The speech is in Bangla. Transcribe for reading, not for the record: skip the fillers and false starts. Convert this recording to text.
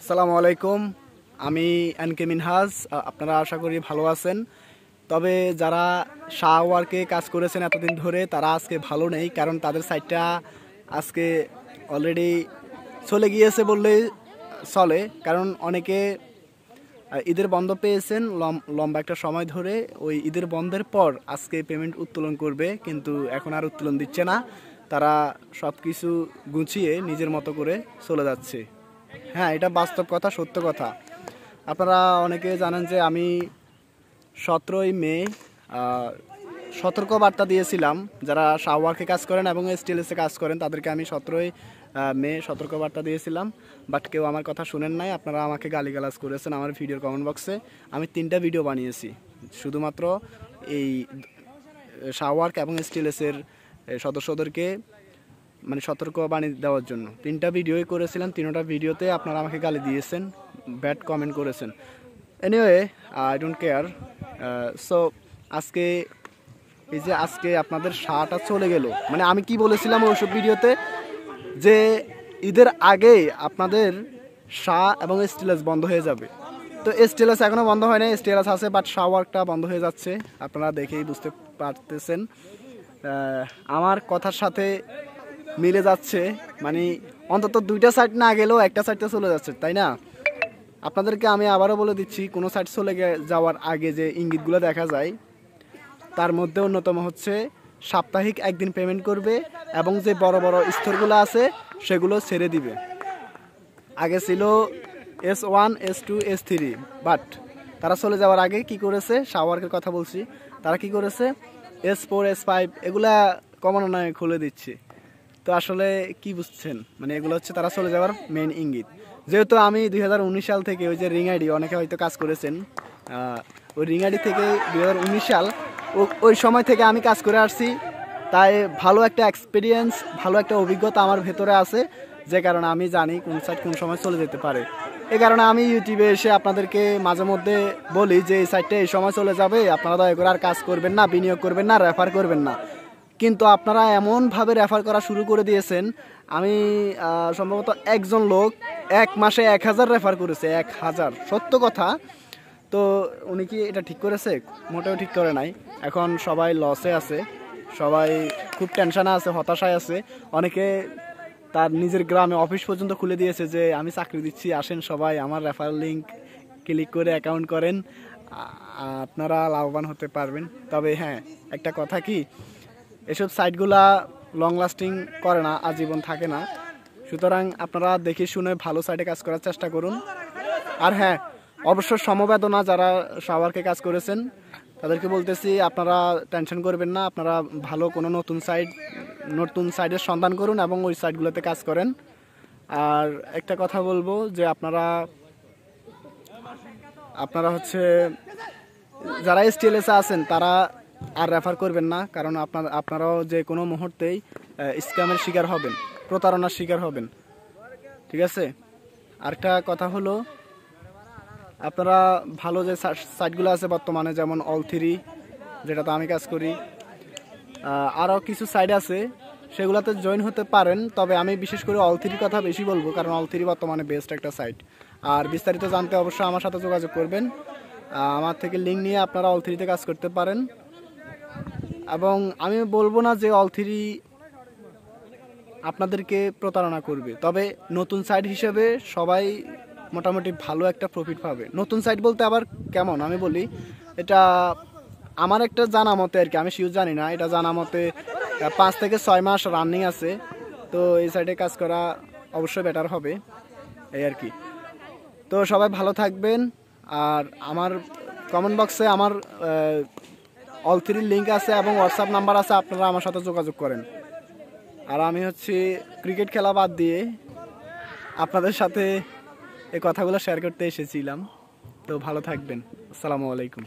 আসসালামু আলাইকুম। আমি এনকে মিনহাজ। আপনারা আশা করি ভালো আছেন। তবে যারা শাহ ওয়ার্কে কাজ করেছেন এতদিন ধরে তারা আজকে ভালো নেই, কারণ তাদের সাইটটা আজকে অলরেডি চলে গিয়েছে বললেই চলে। কারণ অনেকে ঈদের বন্ধ পেয়েছেন লম্বা একটা সময় ধরে। ওই ঈদের বন্ধের পর আজকে পেমেন্ট উত্তোলন করবে, কিন্তু এখন আর উত্তোলন দিচ্ছে না। তারা সব কিছু গুছিয়ে নিজের মতো করে চলে যাচ্ছে। হ্যাঁ, এটা বাস্তব কথা, সত্য কথা। আপনারা অনেকে জানেন যে আমি 17ই মে সতর্ক বার্তা দিয়েছিলাম। যারা শাওয়ারকে কাজ করেন এবং স্টিলসে কাজ করেন তাদেরকে আমি 17ই মে সতর্ক বার্তা দিয়েছিলাম, বাট কেউ আমার কথা শুনেন নাই। আপনারা আমাকে গালিগালাজ করেছেন আমার ভিডিওর কমেন্ট বক্সে। আমি 3টা ভিডিও বানিয়েছি শুধুমাত্র এই শাওয়ার্ক এবং স্টিলসের সদস্যদেরকে মানে সতর্ক বাণী দেওয়ার জন্য 3টা ভিডিওই করেছিলাম। 3টা ভিডিওতে আপনারা আমাকে গালি দিয়েছেন, ব্যাড কমেন্ট করেছেন। Anyway, I don't care. So আজকে এই যে আজকে আপনাদের শাহটা চলে গেল, মানে আমি কি বলেছিলাম ওইসব ভিডিওতে যে ঈদের আগেই আপনাদের শাহ এবং স্টিলেস বন্ধ হয়ে যাবে। তো স্টিলেস এখনও বন্ধ হয় না, স্টিলেস আছে, বাট শাওয়ারটা বন্ধ হয়ে যাচ্ছে। আপনারা দেখেই বুঝতে পারতেছেন আমার কথার সাথে মিলে যাচ্ছে। মানে অন্তত 2টা সাইড না গেলেও একটা সাইডটা চলে যাচ্ছে, তাই না? আপনাদেরকে আমি আবারও বলে দিচ্ছি, কোনো সাইড চলে যাওয়ার আগে যে ইঙ্গিতগুলো দেখা যায় তার মধ্যে অন্যতম হচ্ছে সাপ্তাহিক একদিন পেমেন্ট করবে এবং যে বড় বড় স্তরগুলো আছে সেগুলো ছেড়ে দিবে। আগে ছিল S1, S2, S3, বাট তারা চলে যাওয়ার আগে কি করেছে, শাওয়ার্কের কথা বলছি, তারা কি করেছে S4, S5 এগুলা ক্রমান্বয়ে খুলে দিচ্ছে। তো আসলে কি বুঝছেন, মানে এগুলো হচ্ছে তারা চলে যাওয়ার মেইন ইঙ্গিত। যেহেতু আমি 2019 সাল থেকে ওই যে রিং আইডি, অনেকে হয়তো কাজ করেছেন, ওই রিং আইডি থেকে 2019 সাল ওই সময় থেকে আমি কাজ করে আসছি, তাই ভালো একটা এক্সপিরিয়েন্স, ভালো একটা অভিজ্ঞতা আমার ভেতরে আছে, যে কারণে আমি জানি কোন সাইট কোন সময় চলে যেতে পারে। এই কারণে আমি ইউটিউবে এসে আপনাদেরকে মাঝে মধ্যে বলি যে এই সাইটটা এই সময় চলে যাবে, আপনারা দয়া করে আর কাজ করবেন না, বিনিয়োগ করবেন না, রেফার করবেন না। কিন্তু আপনারা এমনভাবে রেফার করা শুরু করে দিয়েছেন, আমি সম্ভবত একজন লোক 1 মাসে 1000 রেফার করেছে, 1000, সত্য কথা। তো উনি কি এটা ঠিক করেছে? মোটেও ঠিক করে নাই। এখন সবাই লসে আছে, সবাই খুব টেনশনে আছে, হতাশায় আছে। অনেকে তার নিজের গ্রামে অফিস পর্যন্ত খুলে দিয়েছে যে আমি চাকরি দিচ্ছি, আসেন সবাই আমার রেফার লিঙ্ক ক্লিক করে অ্যাকাউন্ট করেন, আপনারা লাভবান হতে পারবেন। তবে হ্যাঁ, একটা কথা কি, এসব সাইটগুলা লং লাস্টিং করে না, আজীবন থাকে না। সুতরাং আপনারা দেখে শুনে ভালো সাইটে কাজ করার চেষ্টা করুন। আর হ্যাঁ, অবশ্য সমবেদনা যারা শাওয়ারকে কাজ করেছেন তাদেরকে বলতেছি, আপনারা টেনশন করবেন না, আপনারা ভালো কোনো নতুন সাইটের সন্ধান করুন এবং ওই সাইটগুলোতে কাজ করেন। আর একটা কথা বলবো যে আপনারা হচ্ছে যারা STLS আছেন তারা আর রেফার করবেন না, কারণ আপনারাও যে কোনো মুহূর্তেই স্ক্যামের শিকার হবেন, প্রতারণার শিকার হবেন। ঠিক আছে? আরেকটা কথা হলো, আপনারা ভালো যে সাইটগুলো আছে বর্তমানে, যেমন All3, যেটাতে আমি কাজ করি, আরও কিছু সাইট আছে, সেগুলোতে জয়েন হতে পারেন। তবে আমি বিশেষ করে All3 কথা বেশি বলবো, কারণ All3 বর্তমানে বেস্ট একটা সাইট। আর বিস্তারিত জানতে অবশ্যই আমার সাথে যোগাযোগ করবেন। আমার থেকে লিঙ্ক নিয়ে আপনারা All3-তে কাজ করতে পারেন। এবং আমি বলবো না যে All3 আপনাদেরকে প্রতারণা করবে, তবে নতুন সাইট হিসেবে সবাই মোটামুটি ভালো একটা প্রফিট পাবে। নতুন সাইট বলতে আবার কেমন আমি বলি, এটা আমার একটা জানা মতে আর কি, আমি শিওর জানি না, এটা জানা মতে 5 থেকে 6 মাস রানিং আছে। তো এই সাইটে কাজ করা অবশ্যই বেটার হবে, এই আর কি। তো সবাই ভালো থাকবেন। আর আমার কমেন্ট বক্সে আমার All3 লিঙ্ক আছে এবং হোয়াটসঅ্যাপ নাম্বার আছে, আপনারা আমার সাথে যোগাযোগ করেন। আর আমি হচ্ছে ক্রিকেট খেলা বাদ দিয়ে আপনাদের সাথে এই কথাগুলো শেয়ার করতে এসেছিলাম। তো ভালো থাকবেন। আসসালামু আলাইকুম।